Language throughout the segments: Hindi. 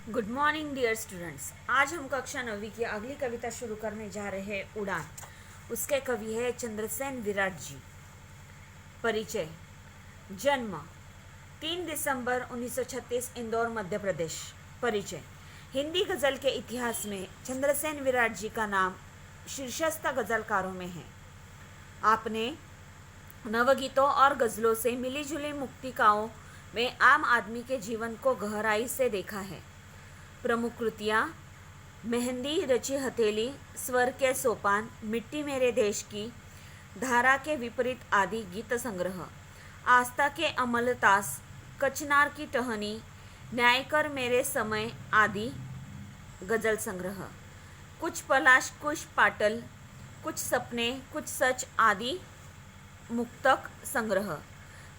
Good morning dear students. आज हम कक्षा 9वीं की अगली कविता शुरू करने जा रहे हैं। उड़ान। उसके कवि है चंद्रसेन विराट जी। परिचय। जन्म 3 दिसंबर 1936 इंदौर मध्य प्रदेश। परिचय। हिंदी गज़ल के इतिहास में चंद्रसेन विराट जी का नाम शीर्षस्थ गज़लकारों में है। आपने नवगीतों और गज़लों से मिलीजुली मुक्तिकाओं में आम आदमी के जीवन को गहराई से देखा है। प्रमुख कृतियाँ: मेहंदी रची हथेली, स्वर के सोपान, मिट्टी मेरे देश की, धारा के विपरीत आदि गीत संग्रह, आस्था के अमलतास, कचनार की टहनी, न्याय कर मेरे समय आदि गजल संग्रह, कुछ पलाश कुछ पाटल, कुछ सपने कुछ सच आदि मुक्तक संग्रह।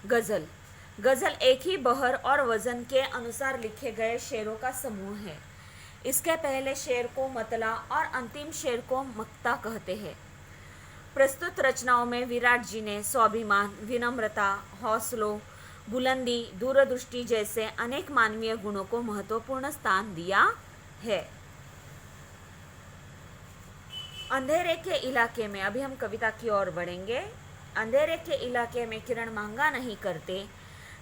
गजल। गज़ल एक ही बहर और वज़न के अनुसार लिखे गए शेरों का समूह है। इसके पहले शेर को मतला और अंतिम शेर को मक्ता कहते हैं। प्रस्तुत रचनाओं में विराट जी ने स्वाभिमान, विनम्रता, हौसलों, बुलंदी, दूरदृष्टि जैसे अनेक मानवीय गुणों को महत्वपूर्ण स्थान दिया है। अंधेरे के इलाके में, अभी हम कविता की ओर बढ़ेंगे। अंधेरे के इलाके में किरण मांगा नहीं करते,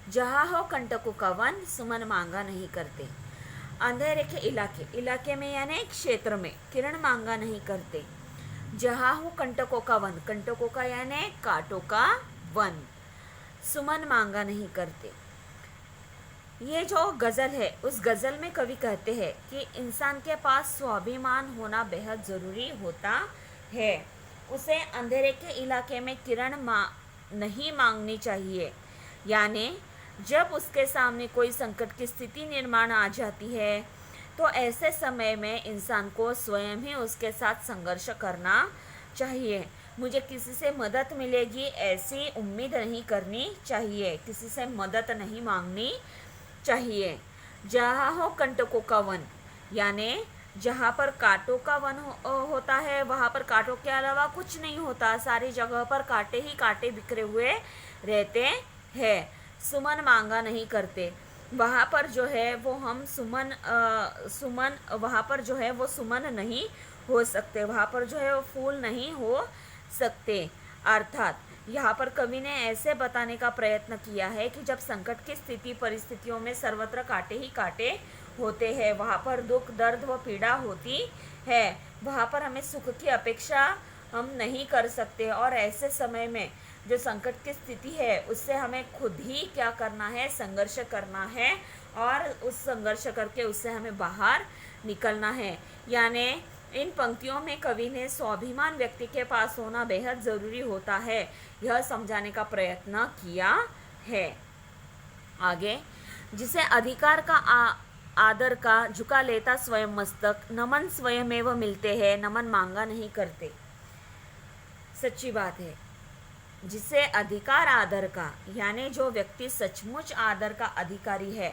जहाँ हो कंटकों का वन, सुमन मांगा नहीं करते। अंधेरे के इलाके में यानी क्षेत्र में किरण मांगा नहीं करते, जहाँ हो कंटकों का वन, कंटकों का यानी कांटों का वन, सुमन मांगा नहीं करते। ये जो गज़ल है, उस गज़ल में कवि कहते हैं कि इंसान के पास स्वाभिमान होना बेहद ज़रूरी होता है। उसे अंधेरे के इलाके में किरण नहीं मांगनी चाहिए, यानी जब उसके सामने कोई संकट की स्थिति निर्माण आ जाती है तो ऐसे समय में इंसान को स्वयं ही उसके साथ संघर्ष करना चाहिए। मुझे किसी से मदद मिलेगी ऐसी उम्मीद नहीं करनी चाहिए, किसी से मदद नहीं मांगनी चाहिए। जहाँ हो कंटकों का वन, यानी जहाँ पर कांटों का वन होता है, वहाँ पर कांटों के अलावा कुछ नहीं होता, सारी जगह पर कांटे ही कांटे बिखरे हुए रहते हैं। सुमन मांगा नहीं करते, वहाँ पर जो है वो हम सुमन वहाँ पर जो है वो सुमन नहीं हो सकते, वहाँ पर जो है वो फूल नहीं हो सकते। अर्थात यहाँ पर कवि ने ऐसे बताने का प्रयत्न किया है कि जब संकट की स्थिति परिस्थितियों में सर्वत्र कांटे ही कांटे होते हैं, वहाँ पर दुख, दर्द व पीड़ा होती है, वहाँ पर हमें सुख की अपेक्षा हम नहीं कर सकते। और ऐसे समय में जो संकट की स्थिति है उससे हमें खुद ही क्या करना है, संघर्ष करना है, और उस संघर्ष करके उससे हमें बाहर निकलना है। यानी इन पंक्तियों में कवि ने स्वाभिमान व्यक्ति के पास होना बेहद ज़रूरी होता है, यह समझाने का प्रयत्न किया है। आगे, जिसे अधिकार का आदर का झुका लेता स्वयं मस्तक, नमन स्वयमेव मिलते हैं, नमन मांगा नहीं करते। सच्ची बात है। जिसे अधिकार आदर का, यानी जो व्यक्ति सचमुच आदर का अधिकारी है,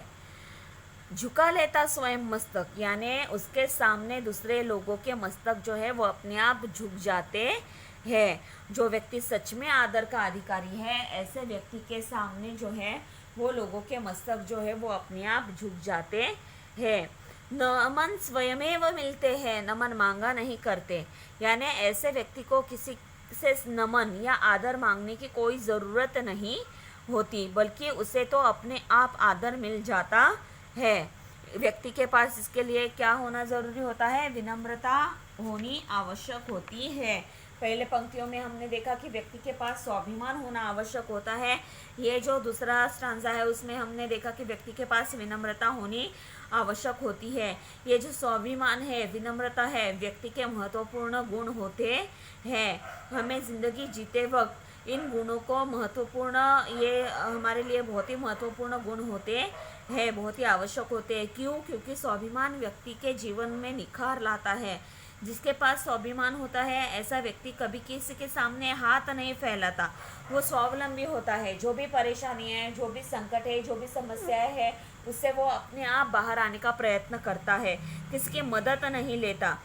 झुका लेता स्वयं मस्तक, यानी उसके सामने दूसरे लोगों के मस्तक जो है वो अपने आप झुक जाते हैं। जो व्यक्ति सच में आदर का अधिकारी है, ऐसे व्यक्ति के सामने जो है वो लोगों के मस्तक जो है वो अपने आप झुक जाते हैं। नमन स्वयमेव मिलते हैं, नमन मांगा नहीं करते, यानी ऐसे व्यक्ति को किसी से नमन या आदर मांगने की कोई ज़रूरत नहीं होती, बल्कि उसे तो अपने आप आदर मिल जाता है। व्यक्ति के पास इसके लिए क्या होना ज़रूरी होता है? विनम्रता होनी आवश्यक होती है। पहले पंक्तियों में हमने देखा कि व्यक्ति के पास स्वाभिमान होना आवश्यक होता है। ये जो दूसरा स्टांजा है उसमें हमने देखा कि व्यक्ति के पास विनम्रता होनी आवश्यक होती है। ये जो स्वाभिमान है, विनम्रता है, व्यक्ति के महत्वपूर्ण गुण होते हैं। हमें ज़िंदगी जीते वक्त इन गुणों को महत्वपूर्ण, ये हमारे लिए बहुत ही महत्वपूर्ण गुण होते हैं, बहुत ही आवश्यक होते हैं। क्यों? क्योंकि स्वाभिमान व्यक्ति के जीवन में निखार लाता है। जिसके पास स्वाभिमान होता है, ऐसा व्यक्ति कभी किसी के सामने हाथ नहीं फैलाता, वो स्वावलंबी होता है। जो भी परेशानी है, जो भी संकट है, जो भी समस्याएं है, उससे वो अपने आप बाहर आने का प्रयत्न करता है, किसी की मदद नहीं लेता।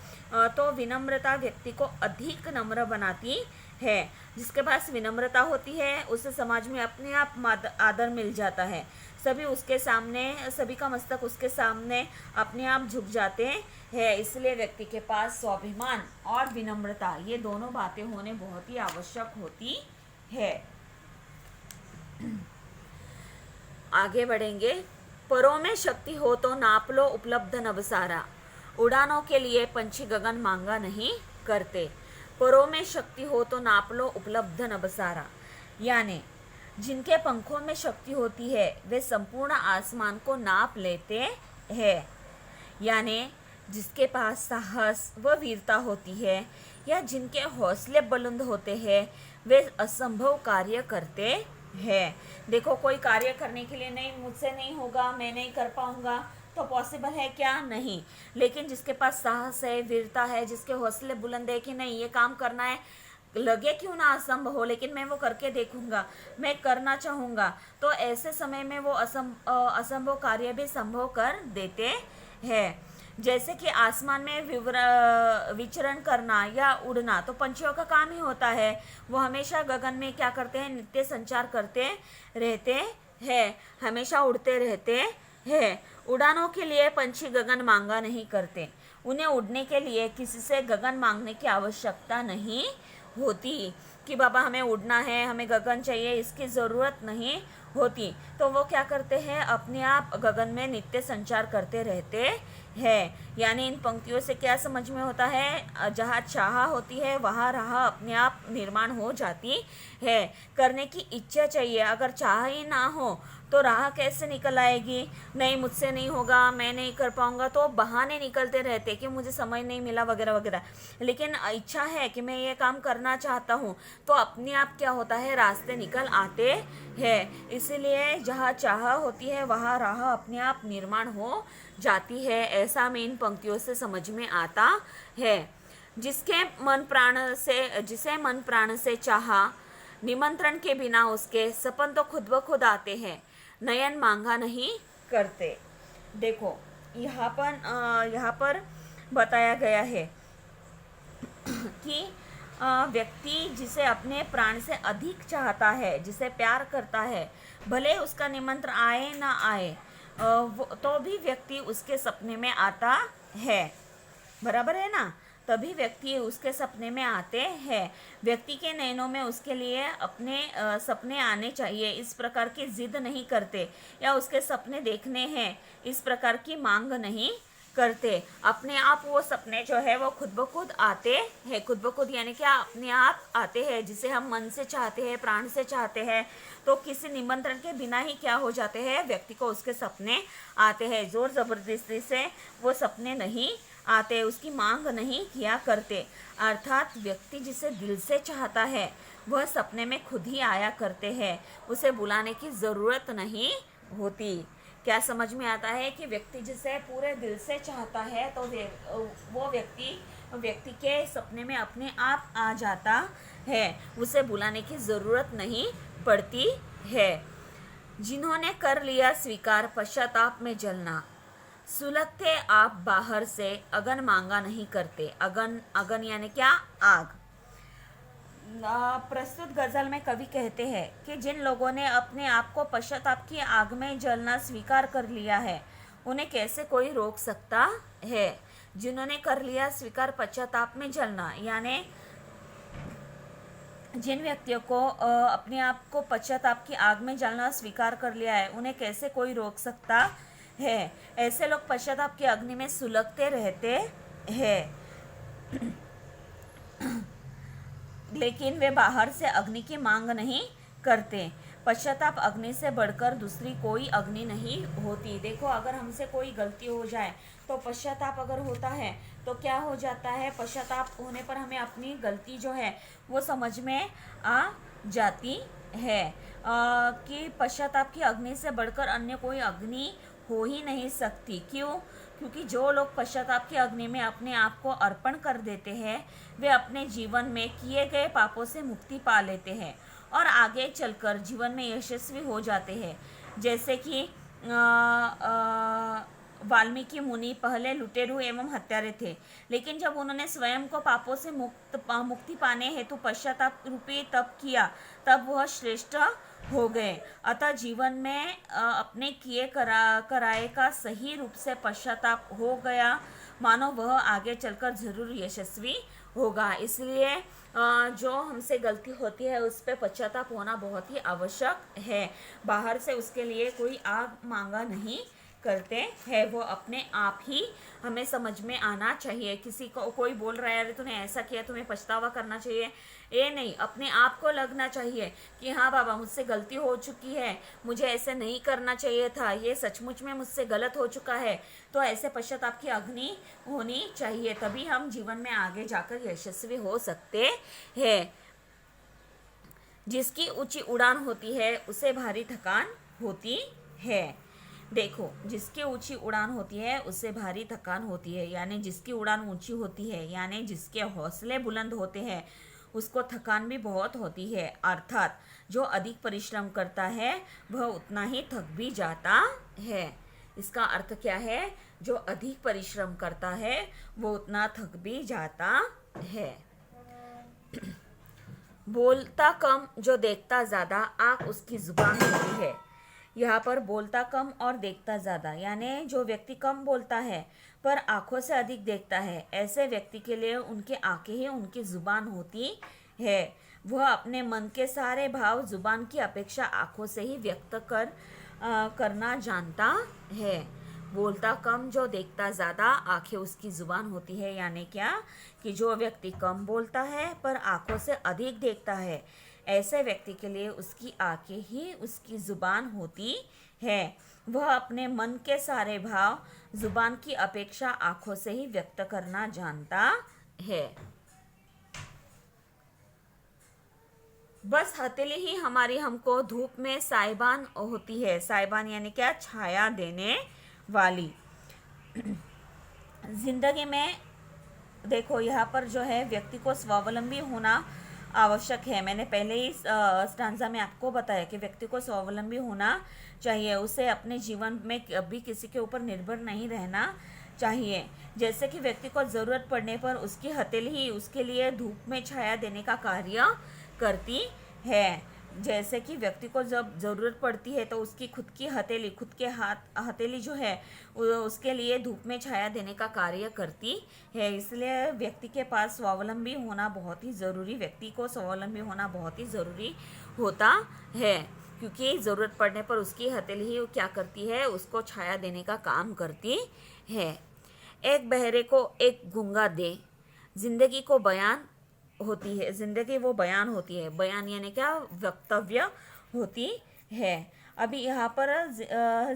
तो विनम्रता व्यक्ति को अधिक नम्र बनाती है। जिसके पास विनम्रता होती है उसे समाज में अपने आप आदर मिल जाता है। सभी उसके सामने, सभी का मस्तक उसके सामने अपने आप झुक जाते हैं। इसलिए व्यक्ति के पास स्वाभिमान और विनम्रता, ये दोनों बातें होने बहुत ही आवश्यक होती है। आगे बढ़ेंगे। परों में शक्ति हो तो नाप लो उपलब्ध नवसारा, उड़ानों के लिए पंछी गगन मांगा नहीं करते। परों में शक्ति हो तो नाप लो उपलब्ध नवसारा, यानी जिनके पंखों में शक्ति होती है वे संपूर्ण आसमान को नाप लेते हैं। यानी जिसके पास साहस व वीरता होती है या जिनके हौसले बुलंद होते हैं वे असंभव कार्य करते हैं। देखो, कोई कार्य करने के लिए नहीं, मुझसे नहीं होगा, मैं नहीं कर पाऊंगा, तो पॉसिबल है क्या? नहीं। लेकिन जिसके पास साहस है, वीरता है, जिसके हौसले बुलंद है कि नहीं ये काम करना है, लगे क्यों ना असंभव हो, लेकिन मैं वो करके देखूंगा, मैं करना चाहूँगा, तो ऐसे समय में वो असंभव कार्य भी संभव कर देते हैं। जैसे कि आसमान में विचरण करना या उड़ना तो पंछियों का काम ही होता है। वो हमेशा गगन में क्या करते हैं? नित्य संचार करते रहते हैं, हमेशा उड़ते रहते हैं। उड़ानों के लिए पंछी गगन मांगा नहीं करते। उन्हें उड़ने के लिए किसी से गगन मांगने की आवश्यकता नहीं होती कि बाबा हमें उड़ना है, हमें गगन चाहिए, इसकी ज़रूरत नहीं होती। तो वो क्या करते हैं? अपने आप गगन में नित्य संचार करते रहते हैं। यानी इन पंक्तियों से क्या समझ में होता है? जहाँ चाह होती है वहाँ राह अपने आप निर्माण हो जाती है। करने की इच्छा चाहिए, अगर चाह ही ना हो तो राह कैसे निकल आएगी? नहीं, मुझसे नहीं होगा, मैं नहीं कर पाऊंगा, तो बहाने निकलते रहते कि मुझे समय नहीं मिला वगैरह वगैरह। लेकिन इच्छा है कि मैं ये काम करना चाहता हूँ, तो अपने आप क्या होता है? रास्ते निकल आते हैं। इसीलिए जहाँ चाह होती है वहाँ राह अपने आप निर्माण हो जाती है। ऐसा हमें इन पंक्तियों से समझ में आता है। जिसे मन प्राण से चाहा, निमंत्रण के बिना उसके सपन तो खुद ब खुद आते हैं, नयन मांगा नहीं करते। देखो, यहाँ पर बताया गया है कि व्यक्ति जिसे अपने प्राण से अधिक चाहता है, जिसे प्यार करता है, भले उसका निमंत्रण आए ना आए, तो भी व्यक्ति उसके सपने में आता है। बराबर है ना? तभी व्यक्ति उसके सपने में आते हैं। व्यक्ति के नैनों में उसके लिए अपने सपने आने चाहिए, इस प्रकार की जिद नहीं करते, या उसके सपने देखने हैं इस प्रकार की मांग नहीं करते। अपने आप वो सपने जो है वो खुद ब खुद आते हैं। खुद ब खुद यानी क्या? अपने आप आते हैं। जिसे हम मन से चाहते हैं, प्राण से चाहते हैं, तो किसी निमंत्रण के बिना ही क्या हो जाते हैं? व्यक्ति को उसके सपने आते हैं। जोर जबरदस्ती से वो सपने नहीं आते, उसकी मांग नहीं किया करते। अर्थात व्यक्ति जिसे दिल से चाहता है वह सपने में खुद ही आया करते हैं, उसे बुलाने की ज़रूरत नहीं होती। क्या समझ में आता है कि व्यक्ति जिसे पूरे दिल से चाहता है तो वो व्यक्ति के सपने में अपने आप आ जाता है, उसे बुलाने की ज़रूरत नहीं पड़ती है। जिन्होंने कर लिया स्वीकार पश्चाताप में जलना, सुलगते आप बाहर से अगन मांगा नहीं करते। अगन यानी क्या? आग। प्रस्तुत गजल में कवि कहते हैं कि जिन लोगों ने अपने आप को पश्चाताप की आग में जलना स्वीकार कर लिया है उन्हें कैसे कोई रोक सकता है। जिन्होंने कर लिया स्वीकार पश्चाताप में जलना, यानी जिन व्यक्तियों को अपने आप को पश्चाताप की आग में जलना स्वीकार कर लिया है उन्हें कैसे कोई रोक सकता है। ऐसे लोग पश्चाताप की अग्नि में सुलगते रहते हैं, लेकिन वे बाहर से अग्नि की मांग नहीं करते। पश्चाताप अग्नि से बढ़कर दूसरी कोई अग्नि नहीं होती। देखो, अगर हमसे कोई गलती हो जाए तो पश्चाताप अगर होता है तो क्या हो जाता है? पश्चाताप होने पर हमें अपनी गलती जो है वो समझ में आ जाती है कि पश्चाताप की अग्नि से बढ़कर अन्य कोई अग्नि हो ही नहीं सकती। क्यों? क्योंकि जो लोग पश्चाताप की अग्नि में अपने आप को अर्पण कर देते हैं वे अपने जीवन में किए गए पापों से मुक्ति पा लेते हैं और आगे चलकर जीवन में यशस्वी हो जाते हैं। जैसे कि वाल्मीकि मुनि पहले लुटेरू एवं हत्यारे थे, लेकिन जब उन्होंने स्वयं को पापों से मुक्ति पाने हेतु पश्चाताप रूपी तप किया तब वह श्रेष्ठ हो गए। अतः जीवन में अपने किए कराए का सही रूप से पश्चाताप हो गया, मानो वह आगे चलकर जरूर यशस्वी होगा। इसलिए जो हमसे गलती होती है उस पर पश्चाताप होना बहुत ही आवश्यक है। बाहर से उसके लिए कोई आग मांगा नहीं करते हैं, वो अपने आप ही हमें समझ में आना चाहिए। किसी को कोई बोल रहा है अरे तूने ऐसा किया, तुम्हें पछतावा करना चाहिए, ये नहीं, अपने आप को लगना चाहिए कि हाँ बाबा मुझसे गलती हो चुकी है, मुझे ऐसे नहीं करना चाहिए था, ये सचमुच में मुझसे गलत हो चुका है। तो ऐसे पश्चाताप की अग्नि होनी चाहिए, तभी हम जीवन में आगे जाकर यशस्वी हो सकते हैं। जिसकी ऊंची उड़ान होती है उसे भारी थकान होती है। देखो, जिसकी ऊंची उड़ान होती है उससे भारी थकान होती है, यानी जिसकी उड़ान ऊंची होती है, यानी जिसके हौसले बुलंद होते हैं, उसको थकान भी बहुत होती है। अर्थात जो अधिक परिश्रम करता है वह उतना ही थक भी जाता है। इसका अर्थ क्या है? जो अधिक परिश्रम करता है वो उतना थक भी जाता है। बोलता कम जो देखता ज़्यादा, आँख उसकी जुबान होती है। यहाँ पर बोलता कम और देखता ज़्यादा, यानी जो व्यक्ति कम बोलता है पर आँखों से अधिक देखता है, ऐसे व्यक्ति के लिए उनकी आँखें ही उनकी जुबान होती है। वह अपने मन के सारे भाव जुबान की अपेक्षा आँखों से ही व्यक्त करना जानता है। बोलता कम जो देखता ज़्यादा, आंखें उसकी जुबान होती है। यानी क्या कि जो व्यक्ति कम बोलता है पर आंखों से अधिक देखता है, ऐसे व्यक्ति के लिए उसकी आंखें ही उसकी जुबान होती है। वह अपने मन के सारे भाव जुबान की अपेक्षा आंखों से ही व्यक्त करना जानता है। बस हथेली ही हमारी हमको धूप में साइबान होती है। साइबान यानी क्या? छाया देने वाली। जिंदगी में देखो, यहाँ पर जो है व्यक्ति को स्वावलंबी होना आवश्यक है। मैंने पहले ही स्टांजा में आपको बताया कि व्यक्ति को स्वावलंबी होना चाहिए, उसे अपने जीवन में कभी किसी के ऊपर निर्भर नहीं रहना चाहिए। जैसे कि व्यक्ति को ज़रूरत पड़ने पर उसकी हथेली ही उसके लिए धूप में छाया देने का कार्य करती है। जैसे कि व्यक्ति को जब ज़रूरत पड़ती है तो उसकी खुद की हथेली, खुद के हथेली जो है उसके लिए धूप में छाया देने का कार्य करती है। इसलिए व्यक्ति के पास स्वावलंबी होना बहुत ही ज़रूरी, व्यक्ति को स्वावलंबी होना बहुत ही ज़रूरी होता है, क्योंकि ज़रूरत पड़ने पर उसकी हथेली ही क्या करती है? उसको छाया देने का काम करती है। एक बहरे को एक गूंगा दे, जिंदगी को बयान होती है। जिंदगी वो बयान होती है। बयान यानी क्या? वक्तव्य होती है। अभी यहाँ पर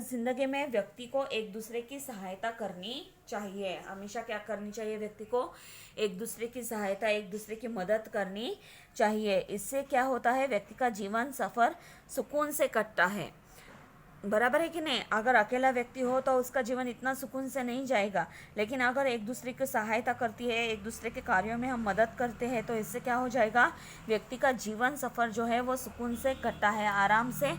जिंदगी में व्यक्ति को एक दूसरे की सहायता करनी चाहिए। हमेशा क्या करनी चाहिए? व्यक्ति को एक दूसरे की सहायता, एक दूसरे की मदद करनी चाहिए। इससे क्या होता है? व्यक्ति का जीवन सफर सुकून से कटता है। बराबर है कि नहीं? अगर अकेला व्यक्ति हो तो उसका जीवन इतना सुकून से नहीं जाएगा, लेकिन अगर एक दूसरे की सहायता करती है, एक दूसरे के कार्यों में हम मदद करते हैं, तो इससे क्या हो जाएगा? व्यक्ति का जीवन सफ़र जो है वो सुकून से कटता है, आराम से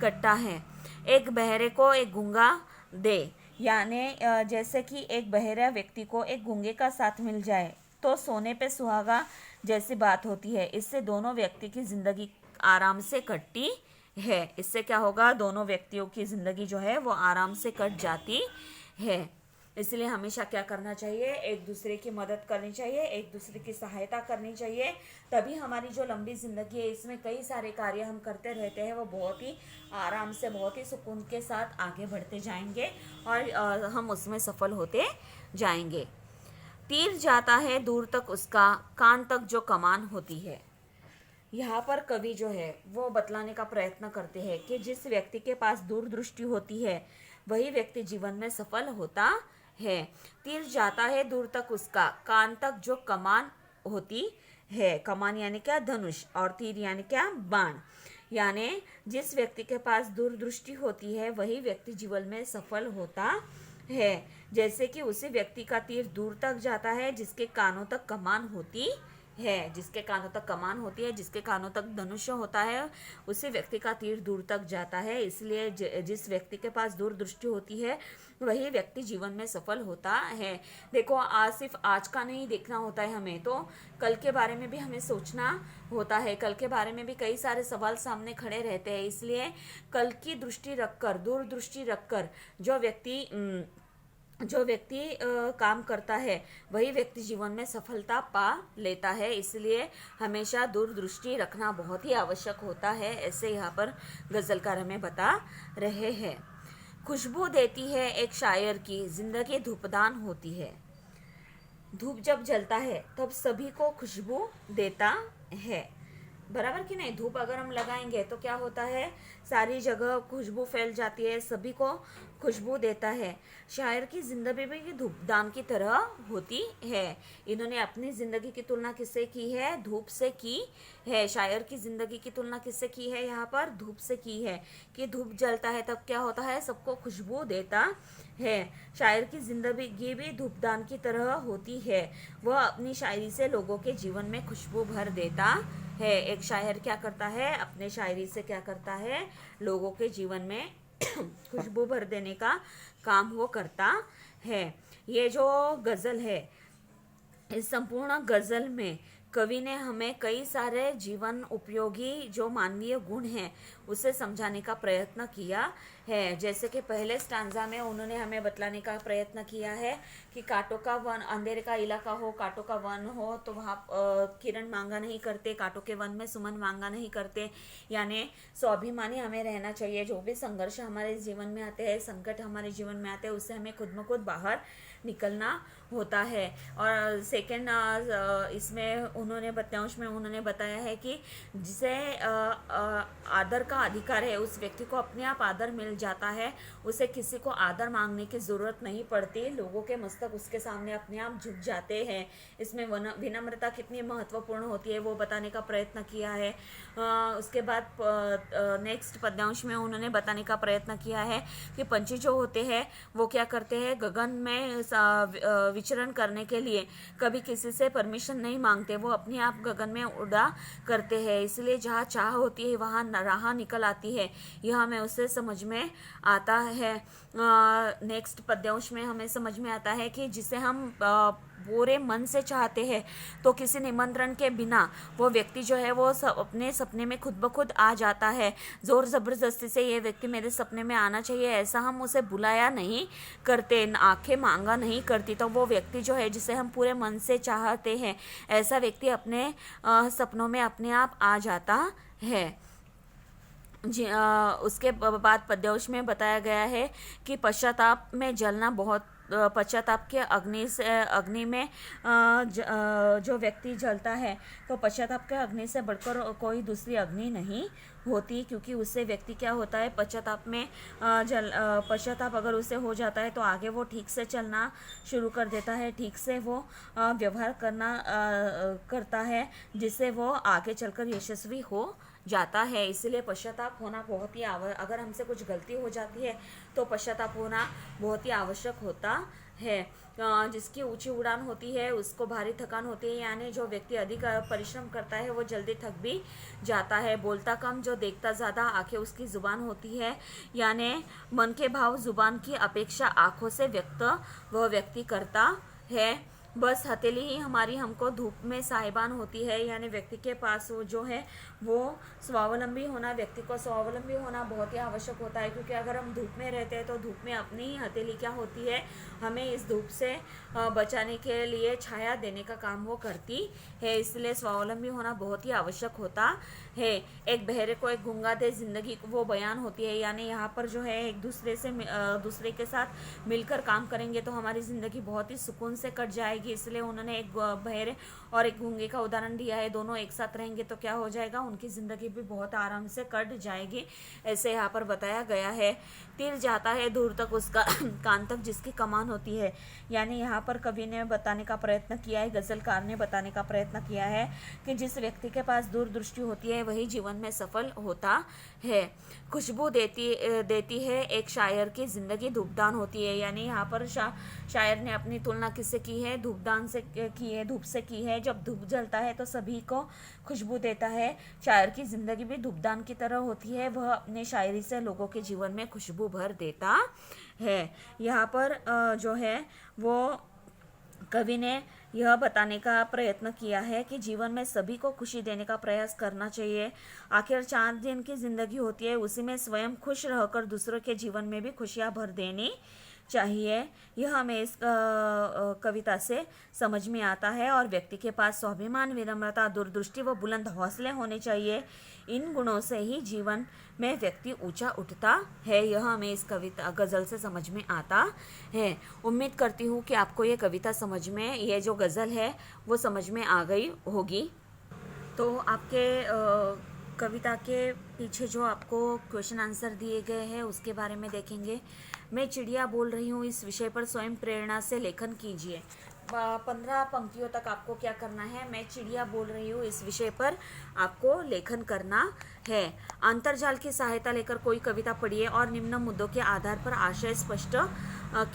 कटता है। एक बहरे को एक गूंगा दे, यानी जैसे कि एक बहरा व्यक्ति को एक गूंगे का साथ मिल जाए तो सोने पे सुहागा जैसी बात होती है। इससे दोनों व्यक्ति की ज़िंदगी आराम से कटती है। इससे क्या होगा? दोनों व्यक्तियों की ज़िंदगी जो है वो आराम से कट जाती है। इसलिए हमेशा क्या करना चाहिए? एक दूसरे की मदद करनी चाहिए, एक दूसरे की सहायता करनी चाहिए। तभी हमारी जो लंबी ज़िंदगी है इसमें कई सारे कार्य हम करते रहते हैं, वो बहुत ही आराम से, बहुत ही सुकून के साथ आगे बढ़ते जाएंगे और हम उसमें सफल होते जाएंगे। तीर जाता है दूर तक उसका, कान तक जो कमान होती है। यहाँ पर कवि जो है वो बतलाने का प्रयत्न करते हैं कि जिस व्यक्ति के पास दूरदृष्टि होती है वही व्यक्ति जीवन में सफल होता है। तीर जाता है दूर तक उसका, कान तक जो कमान होती है। कमान यानी क्या? धनुष। और तीर यानी क्या? बाण। यानी जिस व्यक्ति के पास दूरदृष्टि होती है वही व्यक्ति जीवन में सफल होता है। जैसे कि उसी व्यक्ति का तीर दूर तक जाता है जिसके कानों तक कमान होती है, जिसके कानों तक कमान होती है, जिसके कानों तक धनुष होता है, उसी व्यक्ति का तीर दूर तक जाता है। इसलिए जिस व्यक्ति के पास दूरदृष्टि होती है वही व्यक्ति जीवन में सफल होता है। देखो, आज सिर्फ आज का नहीं देखना होता है हमें, तो कल के बारे में भी हमें सोचना होता है। कल के बारे में भी कई सारे सवाल सामने खड़े रहते हैं। इसलिए कल की दृष्टि रखकर, दूरदृष्टि रखकर जो व्यक्ति काम करता है वही व्यक्ति जीवन में सफलता पा लेता है। इसलिए हमेशा दूरदृष्टि रखना बहुत ही आवश्यक होता है, ऐसे यहाँ पर गजलकार हमें बता रहे हैं। खुशबू देती है एक शायर की जिंदगी धूपदान होती है। धूप जब जलता है तब सभी को खुशबू देता है, बराबर कि नहीं। धूप अगर हम लगाएंगे तो क्या होता है, सारी जगह खुशबू फैल जाती है, सभी को खुशबू देता है। शायर की जिंदगी भी धूपदान की तरह होती है। इन्होंने अपनी जिंदगी की तुलना किससे की है, धूप से की है। शायर की जिंदगी की तुलना किससे की है, यहाँ पर धूप से की है कि धूप जलता है तब क्या होता है, सबको खुशबू देता है। शायर की जिंदगी भी धूपदान की तरह होती है। वह अपनी शायरी से लोगों के जीवन में खुशबू भर देता है। एक शायर क्या करता है, अपने शायरी से क्या करता है, लोगों के जीवन में खुशबू भर देने का काम वो करता है। ये जो गज़ल है, इस संपूर्ण गज़ल में कवि ने हमें कई सारे जीवन उपयोगी जो मानवीय गुण हैं उसे समझाने का प्रयत्न किया है। जैसे कि पहले स्टांजा में उन्होंने हमें बतलाने का प्रयत्न किया है कि कांटों का वन, अंधेरे का इलाका हो, कांटों का वन हो तो वहाँ किरण मांगा नहीं करते, कांटों के वन में सुमन मांगा नहीं करते। यानी स्वाभिमानी हमें रहना चाहिए। जो भी संघर्ष हमारे जीवन में आते हैं, संकट हमारे जीवन में आते हैं, उससे हमें खुद ब खुद बाहर निकलना होता है। और सेकेंड इसमें उन्होंने बतायांश में उन्होंने बताया है कि जिसे आदर का अधिकार है उस व्यक्ति को अपने आप आदर मिल जाता है, उसे किसी को आदर मांगने की ज़रूरत नहीं पड़ती। लोगों के मस्तक उसके सामने अपने आप झुक जाते हैं। इसमें विनम्रता कितनी महत्वपूर्ण होती है वो बताने का प्रयत्न किया है। उसके बाद नेक्स्ट पद्यांश में उन्होंने बताने का प्रयत्न किया है कि पंछी जो होते हैं वो क्या करते हैं, गगन में विचरण करने के लिए कभी किसी से परमिशन नहीं मांगते, वो अपने आप गगन में उड़ा करते हैं। इसलिए जहाँ चाह होती है वहाँ राह निकल आती है, यह हमें उससे समझ में आता है। नेक्स्ट पद्यांश में हमें समझ में आता है कि जिसे हम पूरे मन से चाहते हैं तो किसी निमंत्रण के बिना वो व्यक्ति जो है वो अपने सपने में खुद ब खुद आ जाता है। जोर ज़बरदस्ती से ये व्यक्ति मेरे सपने में आना चाहिए ऐसा हम उसे बुलाया नहीं करते, आंखें मांगा नहीं करती। तो वो व्यक्ति जो है जिसे हम पूरे मन से चाहते हैं, ऐसा व्यक्ति अपने सपनों में अपने आप आ जाता है। उसके बाद पद्यांश में बताया गया है कि पश्चाताप में जलना बहुत, पश्चाताप के अग्नि में जो व्यक्ति जलता है तो पश्चाताप के अग्नि से बढ़कर कोई दूसरी अग्नि नहीं होती, क्योंकि उससे व्यक्ति क्या होता है, पश्चाताप अगर उसे हो जाता है तो आगे वो ठीक से चलना शुरू कर देता है, ठीक से वो व्यवहार करता है, जिससे वो आगे चलकर यशस्वी हो जाता है। इसलिए पश्चाताप होना बहुत ही अगर हमसे कुछ गलती हो जाती है तो पश्चाताप होना बहुत ही आवश्यक होता है। जिसकी ऊंची उड़ान होती है उसको भारी थकान होती है, यानी जो व्यक्ति अधिक परिश्रम करता है वो जल्दी थक भी जाता है। बोलता कम जो देखता ज़्यादा, आंखें उसकी ज़ुबान होती है, यानी मन के भाव ज़ुबान की अपेक्षा आँखों से व्यक्त वह व्यक्ति करता है। बस हथेली ही हमारी हमको धूप में साहिबान होती है, यानी व्यक्ति के पास वो जो है वो स्वावलंबी होना, व्यक्ति को स्वावलंबी होना बहुत ही आवश्यक होता है। क्योंकि अगर हम धूप में रहते हैं तो धूप में अपनी ही हथेली क्या होती है, हमें इस धूप से बचाने के लिए छाया देने का काम वो करती है। इसलिए स्वावलंबी होना बहुत ही आवश्यक होता है। एक बहरे को एक गूंगा दे जिंदगी को वो बयान होती है, यानी यहाँ पर जो है एक दूसरे के साथ मिलकर काम करेंगे तो हमारी ज़िंदगी बहुत ही सुकून से कट जाएगी। इसलिए उन्होंने एक बहरे और एक गूंगे का उदाहरण दिया है, दोनों एक साथ रहेंगे तो क्या हो जाएगा, उनकी ज़िंदगी भी बहुत आराम से कट जाएगी, ऐसे यहाँ पर बताया गया है। तीर जाता है दूर तक उसका कान तक जिसकी कमान होती है, यानी यहाँ पर कवि ने बताने का प्रयत्न किया है, गज़लकार ने बताने का प्रयत्न किया है कि जिस व्यक्ति के पास दूरदृष्टि होती है वही जीवन में सफल होता है। खुशबू देती है एक शायर की ज़िंदगी धूपदान होती है, यानी यहाँ पर शायर ने अपनी तुलना किससे की है, धूपदान से की है, धूप से की है। जब धूप जलता है तो सभी को खुशबू देता है। शायर की ज़िंदगी भी धूपदान की तरह होती है, वह अपने शायरी से लोगों के जीवन में खुशबू भर देता है। यहाँ पर जो है वो कवि ने यह बताने का प्रयत्न किया है कि जीवन में सभी को खुशी देने का प्रयास करना चाहिए। आखिर 4 दिन की ज़िंदगी होती है, उसी में स्वयं खुश रहकर दूसरों के जीवन में भी खुशियाँ भर देनी चाहिए। यह हमें इस कविता से समझ में आता है। और व्यक्ति के पास स्वाभिमान, विनम्रता, दूरदृष्टि व बुलंद हौसले होने चाहिए। इन गुणों से ही जीवन में व्यक्ति ऊंचा उठता है। यह हमें इस कविता गज़ल से समझ में आता है। उम्मीद करती हूँ कि आपको ये कविता समझ में, ये जो गज़ल है वो समझ में आ गई होगी। तो आपके कविता के पीछे जो आपको क्वेश्चन आंसर दिए गए हैं उसके बारे में देखेंगे। मैं चिड़िया बोल रही हूँ, इस विषय पर स्वयं प्रेरणा से लेखन कीजिए। 15 पंक्तियों तक आपको क्या करना है, मैं चिड़िया बोल रही हूँ इस विषय पर आपको लेखन करना है। अंतर्जाल की सहायता लेकर कोई कविता पढ़िए और निम्न मुद्दों के आधार पर आशय स्पष्ट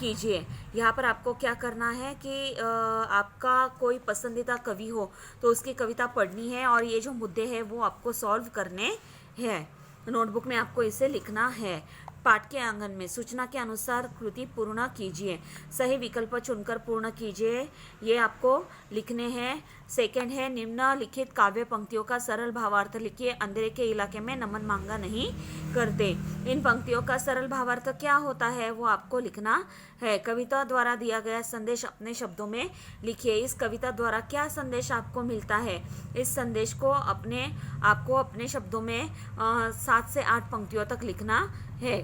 कीजिए। यहाँ पर आपको क्या करना है कि आपका कोई पसंदीदा कवि हो तो उसकी कविता पढ़नी है और ये जो मुद्दे हैं वो आपको सॉल्व करने हैं। नोटबुक में आपको इसे लिखना है। पाठ के आंगन में सूचना के अनुसार कृति पूर्ण कीजिए, सही विकल्प चुनकर पूर्ण कीजिए, ये आपको लिखने हैं। सेकंड है, निम्नलिखित काव्य पंक्तियों का सरल भावार्थ लिखिए। अंधेरे के इलाके में नमन मांगा नहीं करते। इन पंक्तियों का सरल भावार्थ क्या होता है वो आपको लिखना है। कविता द्वारा दिया गया संदेश अपने शब्दों में लिखिए। इस कविता द्वारा क्या संदेश आपको मिलता है, इस संदेश को आपको अपने शब्दों में 7 से 8 पंक्तियों तक लिखना है।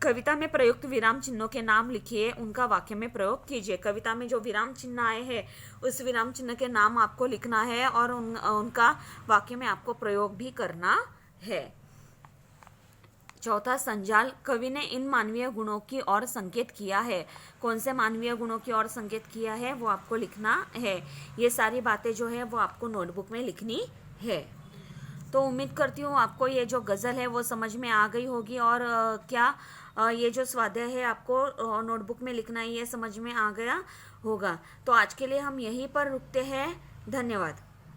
कविता में प्रयुक्त विराम चिन्हों के नाम लिखिए, उनका वाक्य में प्रयोग कीजिए। कविता में जो विराम चिन्ह आए हैं उस विराम चिन्ह के नाम आपको लिखना है और उनका वाक्य में आपको प्रयोग भी करना है। चौथा, संजाल। कवि ने इन मानवीय गुणों की ओर संकेत किया है। कौन से मानवीय गुणों की ओर संकेत किया है वो आपको लिखना है। ये सारी बातें जो है वो आपको नोटबुक में लिखनी है। तो उम्मीद करती हूँ आपको ये जो गज़ल है वो समझ में आ गई होगी और ये जो स्वाध्याय है आपको नोटबुक में लिखना है ये समझ में आ गया होगा। तो आज के लिए हम यहीं पर रुकते हैं। धन्यवाद।